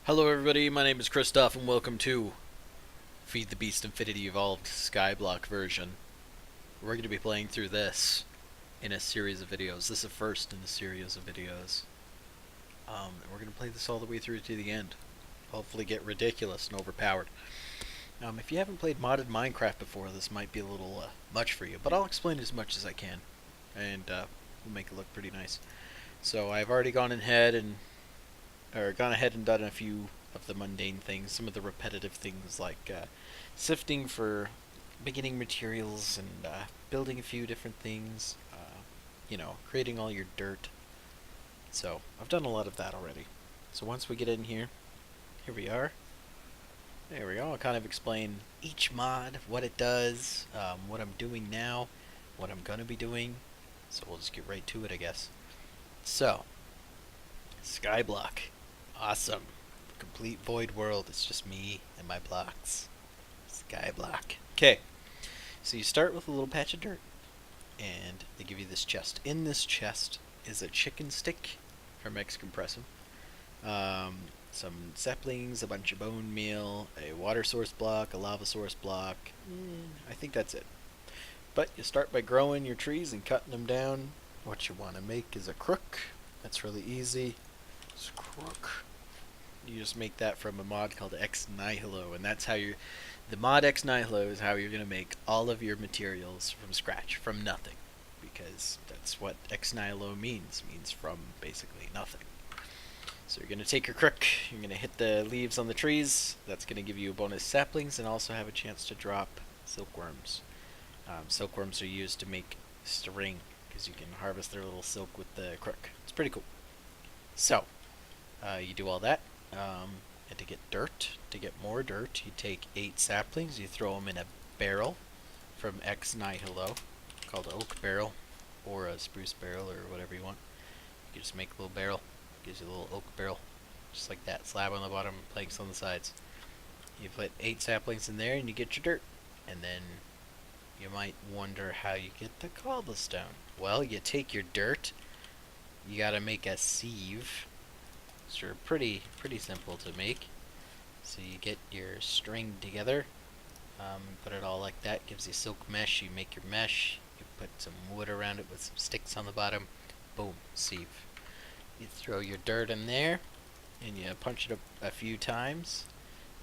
Hello everybody, my name is Christoph and welcome to Feed the Beast Infinity Evolved Skyblock version. We're going to be playing through this in a series of videos. This is the first in a series of videos. We're going to play this all the way through to the end. Hopefully get ridiculous and overpowered. If you haven't played modded Minecraft before, this might be a little much for you, but I'll explain as much as I can, and we'll make it look pretty nice. So I've already gone ahead and done a few of the mundane things, some of the repetitive things like sifting for beginning materials and building a few different things, creating all your dirt. So I've done a lot of that already. So once we get in here we are. There we go. I'll kind of explain each mod, what it does, what I'm doing now, what I'm going to be doing. So we'll just get right to it, I guess. So, Skyblock. Awesome. Complete void world. It's just me and my blocks. Skyblock. Okay. So you start with a little patch of dirt. And they give you this chest. In this chest is a chicken stick from X-Compressum. Some saplings, a bunch of bone meal, a water source block, a lava source block. I think that's it. But you start by growing your trees and cutting them down. What you want to make is a crook. That's really easy. It's a crook. You just make that from a mod called Ex Nihilo, and that's how the mod Ex Nihilo is how you're gonna make all of your materials from scratch, from nothing, because that's what Ex Nihilo means from basically nothing. So you're gonna take your crook, you're gonna hit the leaves on the trees. That's gonna give you bonus saplings and also have a chance to drop silkworms. Silkworms are used to make string because you can harvest their little silk with the crook. It's pretty cool. So you do all that. And to get more dirt, you take 8 saplings, you throw them in a barrel from Ex Nihilo, called an oak barrel, or a spruce barrel, or whatever you want. You can just make a little barrel, gives you a little oak barrel, just like that, slab on the bottom, planks on the sides. You put 8 saplings in there and you get your dirt. And then you might wonder how you get the cobblestone. Well, you take your dirt, you gotta make a sieve. Are pretty simple to make. So you get your string together, put it all like that, gives you silk mesh. You make your mesh, you put some wood around it with some sticks on the bottom, boom, sieve. You throw your dirt in there and you punch it up a few times.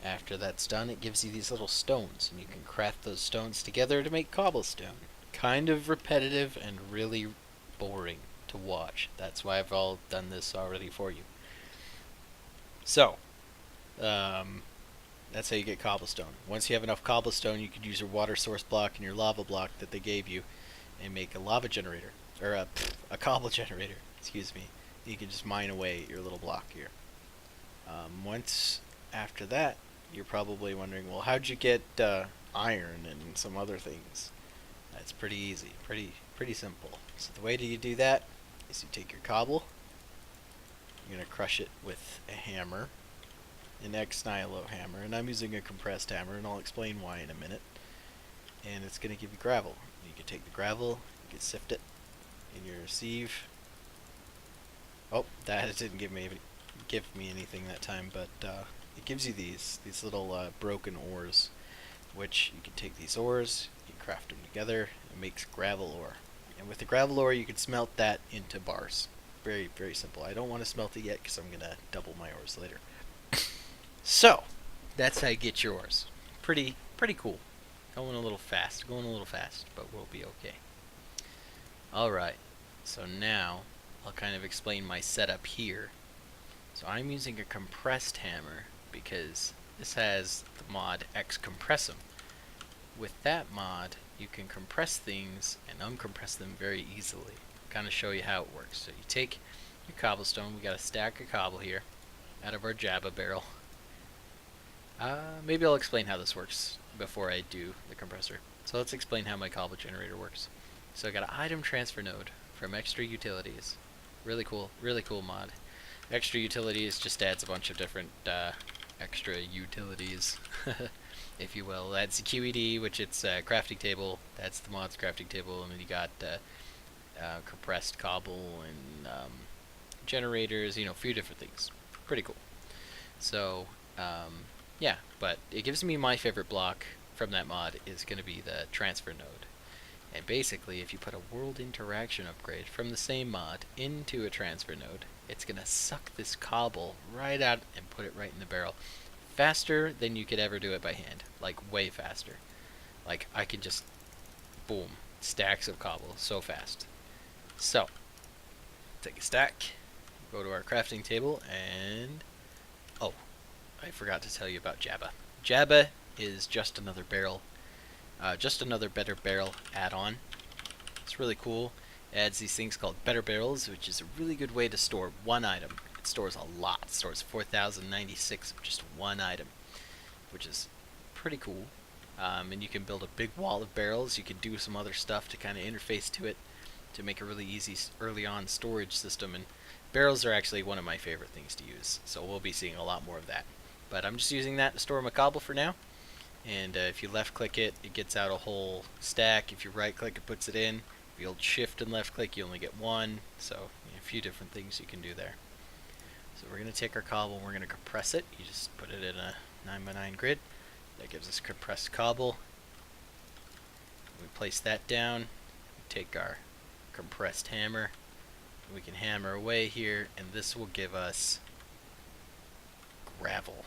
After that's done, it gives you these little stones, and you can craft those stones together to make cobblestone. Kind of repetitive and really boring to watch. That's why I've all done this already for you. So, that's how you get cobblestone. Once you have enough cobblestone, you could use your water source block and your lava block that they gave you and make a lava generator, or a cobble generator, excuse me. You can just mine away your little block here. Once after that, you're probably wondering, well, how'd you get iron and some other things? That's pretty easy, pretty simple. So the way you do that is you take your cobble, you're going to crush it with a hammer, an Ex Nihilo hammer, and I'm using a compressed hammer, and I'll explain why in a minute. And it's going to give you gravel. You can take the gravel, you can sift it in your sieve. Oh, that didn't give me anything that time, but it gives you these little broken ores, which you can take these ores, you craft them together, it makes gravel ore. And with the gravel ore, you can smelt that into bars. Very simple. I don't want to smelt it yet because I'm going to double my ores later. So, that's how you get your ores. Pretty cool. Going a little fast, but we'll be okay. Alright, so now I'll kind of explain my setup here. So I'm using a compressed hammer because this has the mod X-Compressum. With that mod, you can compress things and uncompress them very easily. Kind of show you how it works. So you take your cobblestone. We got a stack of cobble here out of our Jabba barrel. Maybe I'll explain how this works before I do the compressor. So let's explain how my cobble generator works. So I got an item transfer node from Extra Utilities. Really cool mod. Extra Utilities just adds a bunch of different extra utilities, if you will. That's a QED, which it's a crafting table. That's the mod's crafting table, and then you got compressed cobble and generators, a few different things. Pretty cool. So, yeah, but it gives me my favorite block from that mod is going to be the transfer node. And basically, if you put a world interaction upgrade from the same mod into a transfer node, it's going to suck this cobble right out and put it right in the barrel. Faster than you could ever do it by hand. Like, way faster. Like, I can just, boom, stacks of cobble so fast. So, take a stack, go to our crafting table, and... oh, I forgot to tell you about Jabba. Jabba is just another barrel. Just another better barrel add-on. It's really cool. It adds these things called better barrels, which is a really good way to store one item. It stores a lot. It stores 4,096 of just one item, which is pretty cool. And you can build a big wall of barrels. You can do some other stuff to kind of interface to it to make a really easy early on storage system. And barrels are actually one of my favorite things to use, so we'll be seeing a lot more of that. But I'm just using that to store my cobble for now. And if you left click it, it gets out a whole stack. If you right click, it puts it in. If you hold shift and left click, you only get one. So a few different things you can do there. So we're going to take our cobble and we're going to compress it. You just put it in a 9x9 grid. That gives us compressed cobble. We place that down. We take our compressed hammer. We can hammer away here, and this will give us gravel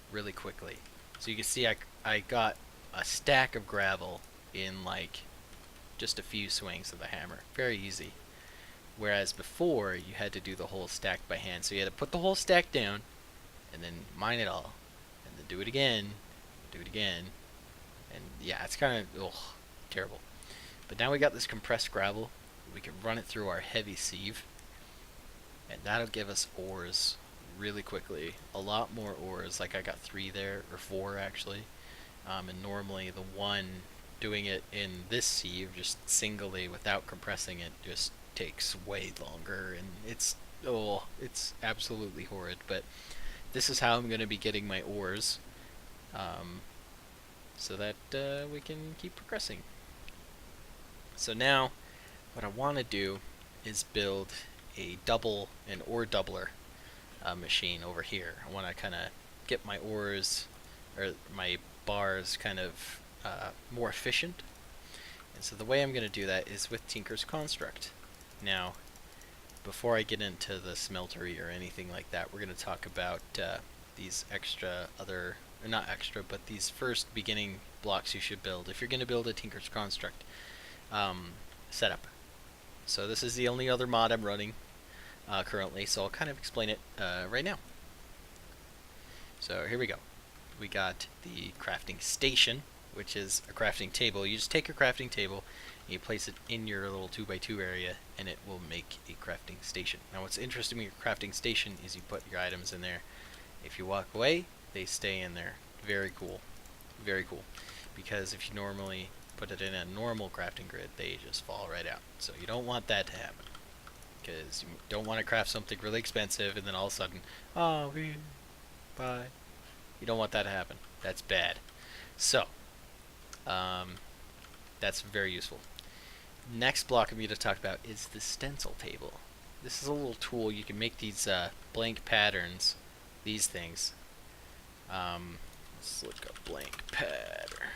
really quickly. So you can see I got a stack of gravel in like just a few swings of the hammer. Very easy. Whereas before, you had to do the whole stack by hand. So you had to put the whole stack down, and then mine it all, and then do it again, and yeah, it's kind of terrible. But now we got this compressed gravel. We can run it through our heavy sieve, and that'll give us ores really quickly. A lot more ores. Like I got 3 there, or 4 actually. And normally the one doing it in this sieve, just singly without compressing it, just takes way longer, and it's absolutely horrid. But this is how I'm going to be getting my ores, so that we can keep progressing. So now, what I want to do is build an ore doubler machine over here. I want to kind of get my ores, or my bars, kind of more efficient. And so the way I'm going to do that is with Tinker's Construct. Now, before I get into the smeltery or anything like that, we're going to talk about these not extra, but these first beginning blocks you should build if you're going to build a Tinker's Construct setup. So this is the only other mod I'm running currently, so I'll kind of explain it right now. So here we go. We got the crafting station, which is a crafting table. You just take your crafting table and you place it in your little 2x2 area, and it will make a crafting station. Now what's interesting with your crafting station is you put your items in there. If you walk away, they stay in there. Very cool. Very cool. Because if you normally put it in a normal crafting grid, they just fall right out. So you don't want that to happen. Because you don't want to craft something really expensive and then all of a sudden, oh, bye. You don't want that to happen. That's bad. So, that's very useful. Next block I'm going to talk about is the stencil table. This is a little tool. You can make these blank patterns, these things. Let's look up blank pattern.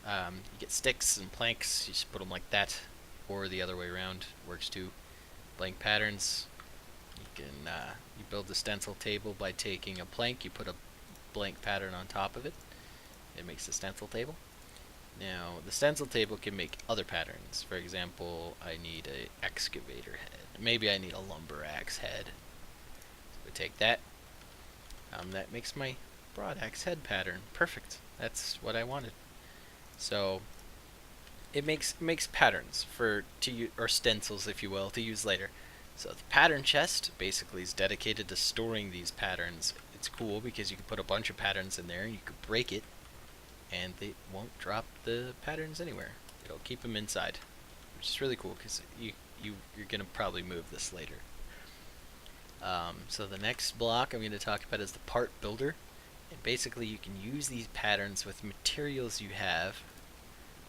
You get sticks and planks. You just put them like that, or the other way around works too. Blank patterns. You can you build the stencil table by taking a plank. You put a blank pattern on top of it. It makes the stencil table. Now the stencil table can make other patterns. For example, I need an excavator head. Maybe I need a lumber axe head. So we take that. That makes my broad axe head pattern. Perfect. That's what I wanted. So it makes patterns or stencils, if you will, to use later. So the pattern chest basically is dedicated to storing these patterns. It's cool because you can put a bunch of patterns in there and you can break it, and they won't drop the patterns anywhere. It'll keep them inside, which is really cool because you're gonna probably move this later. So the next block I'm going to talk about is the part builder. And basically you can use these patterns with materials you have.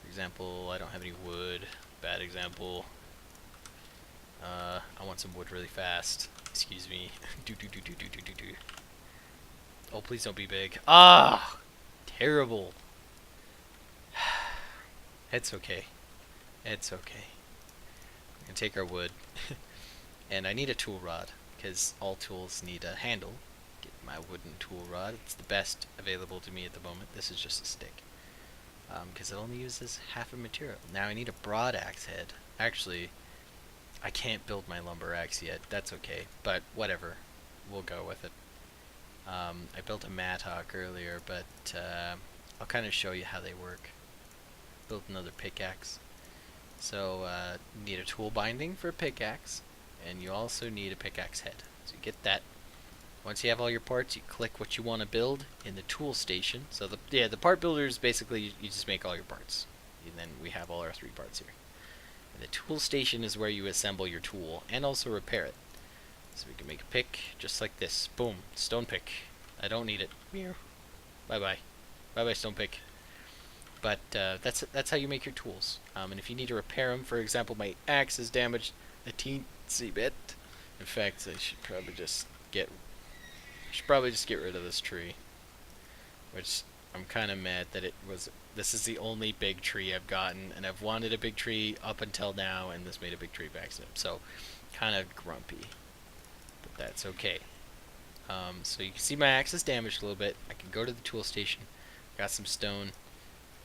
For example, I don't have any wood. Bad example. I want some wood really fast. Excuse me. Do. Oh, please don't be big. Ah! Terrible. It's okay. It's okay. We can take our wood. And I need a tool rod, because all tools need a handle. Get my wooden tool rod. It's the best available to me at the moment. This is just a stick. Because it only uses half a material. Now I need a broad axe head. Actually, I can't build my lumber axe yet. That's okay, but whatever. We'll go with it. I built a mattock earlier, but I'll kind of show you how they work. Built another pickaxe. So, you need a tool binding for a pickaxe, and you also need a pickaxe head. So you get that. Once you have all your parts, you click what you want to build in the tool station. So the part builder is basically you just make all your parts. And then we have all our 3 parts here. And the tool station is where you assemble your tool and also repair it. So we can make a pick just like this. Boom, stone pick. I don't need it. Meow. Bye bye. Bye bye stone pick. But that's how you make your tools. And if you need to repair them, for example, my axe is damaged a teensy bit. In fact, I should probably just get rid of this tree, which I'm kind of mad that this is the only big tree I've gotten, and I've wanted a big tree up until now, and this made a big tree by accident. So, kind of grumpy, but that's okay. So you can see my axe is damaged a little bit. I can go to the tool station, got some stone,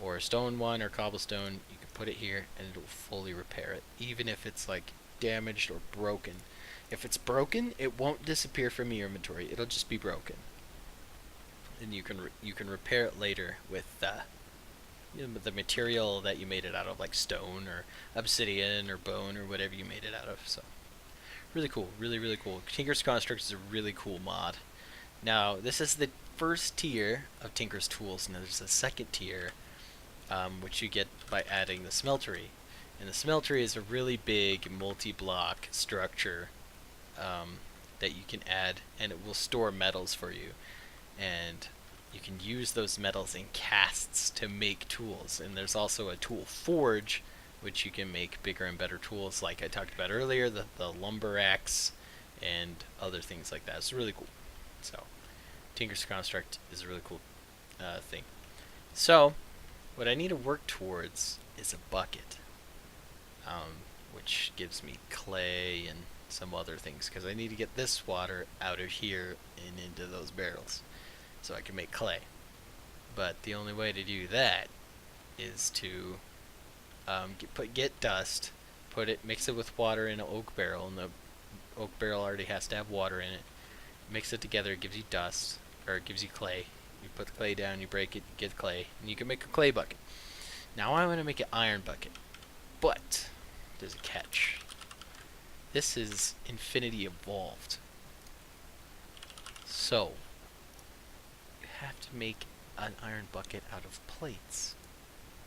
or stone one or cobblestone. You can put it here, and it'll fully repair it, even if it's like damaged or broken. If it's broken, it won't disappear from your inventory. It'll just be broken, and you can repair it later with the material that you made it out of, like stone or obsidian or bone or whatever you made it out of. So really cool, really cool. Tinker's Construct is a really cool mod. Now this is the first tier of Tinker's Tools, and there's a second tier, which you get by adding the smeltery. And the smeltery is a really big multi-block structure that you can add, and it will store metals for you. And you can use those metals in casts to make tools. And there's also a tool forge, which you can make bigger and better tools, like I talked about earlier, the lumber axe and other things like that. It's really cool. So, Tinker's Construct is a really cool thing. So, what I need to work towards is a bucket, which gives me clay and some other things, because I need to get this water out of here and into those barrels so I can make clay. But the only way to do that is to get dust, mix it with water in an oak barrel, and the oak barrel already has to have water in it. Mix it together, it gives you dust, or it gives you clay. You put the clay down, you break it, you get clay, and you can make a clay bucket. Now I want to make an iron bucket, but there's a catch. This is Infinity Evolved. So, you have to make an iron bucket out of plates.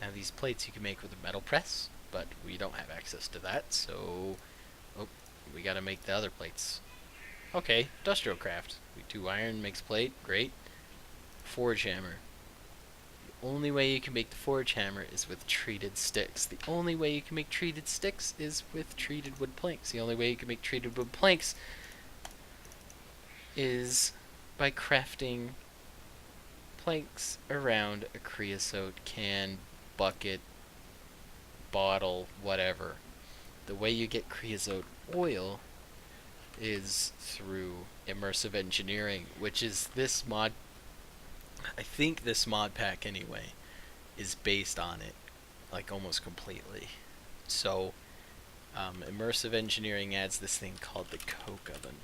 Now these plates you can make with a metal press, but we don't have access to that, so we gotta make the other plates. Okay, industrial craft. We do iron, makes plate, great. Forge hammer. The only way you can make the forge hammer is with treated sticks. The only way you can make treated sticks is with treated wood planks. The only way you can make treated wood planks is by crafting planks around a creosote can, bucket, bottle, whatever. The way you get creosote oil is through immersive engineering, which is this mod. I think this mod pack anyway is based on it, like almost completely. So immersive engineering adds this thing called the coke oven,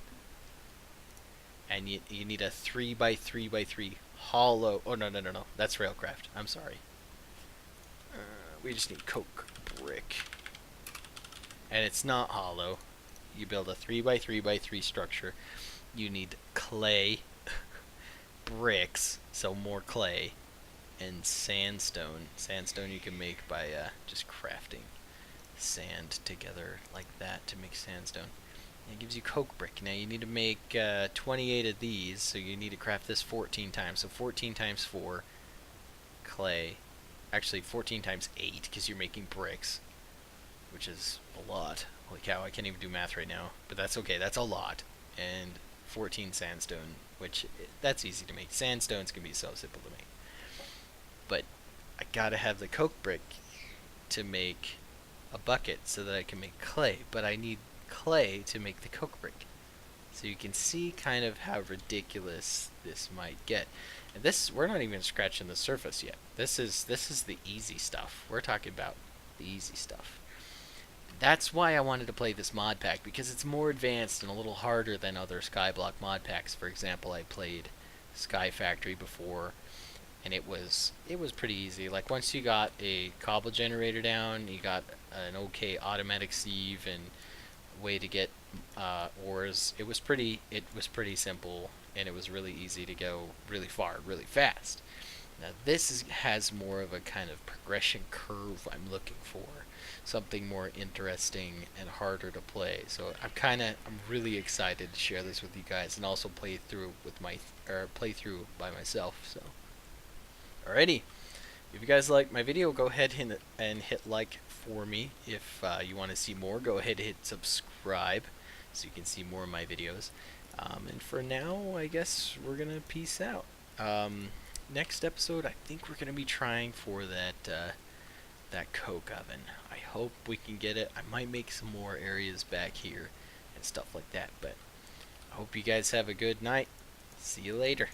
and you need a 3x3x3 hollow. Oh no, that's railcraft. I'm sorry. We just need coke brick, and it's not hollow. You build a 3x3x3 structure. You need clay, bricks, so more clay, and sandstone. Sandstone you can make by just crafting sand together like that to make sandstone. And it gives you coke brick. Now you need to make 28 of these, so you need to craft this 14 times. So 14 times 4 clay. Actually 14 times 8, because you're making bricks, which is a lot. Holy cow, I can't even do math right now, but that's okay, that's a lot. and 14 sandstone, which that's easy to make. Sandstones can be so simple to make. But I gotta have the coke brick to make a bucket so that I can make clay, but I need clay to make the coke brick. So you can see kind of how ridiculous this might get. And this, we're not even scratching the surface yet. This is the easy stuff. We're talking about the easy stuff. That's why I wanted to play this mod pack, because it's more advanced and a little harder than other Skyblock mod packs. For example, I played Sky Factory before, and it was pretty easy. Like, once you got a cobble generator down, you got an okay automatic sieve and way to get ores. It was pretty simple, and it was really easy to go really far, really fast. Now this has more of a kind of progression curve I'm looking for. Something more interesting and harder to play. So I'm really excited to share this with you guys, and also play through by myself. So alrighty, if you guys like my video, go ahead and hit like for me. If you want to see more, go ahead and hit subscribe so you can see more of my videos. And for now, I guess we're gonna peace out. Next episode, I think we're gonna be trying for that coke oven. I hope we can get it. I might make some more areas back here and stuff like that. But I hope you guys have a good night. See you later.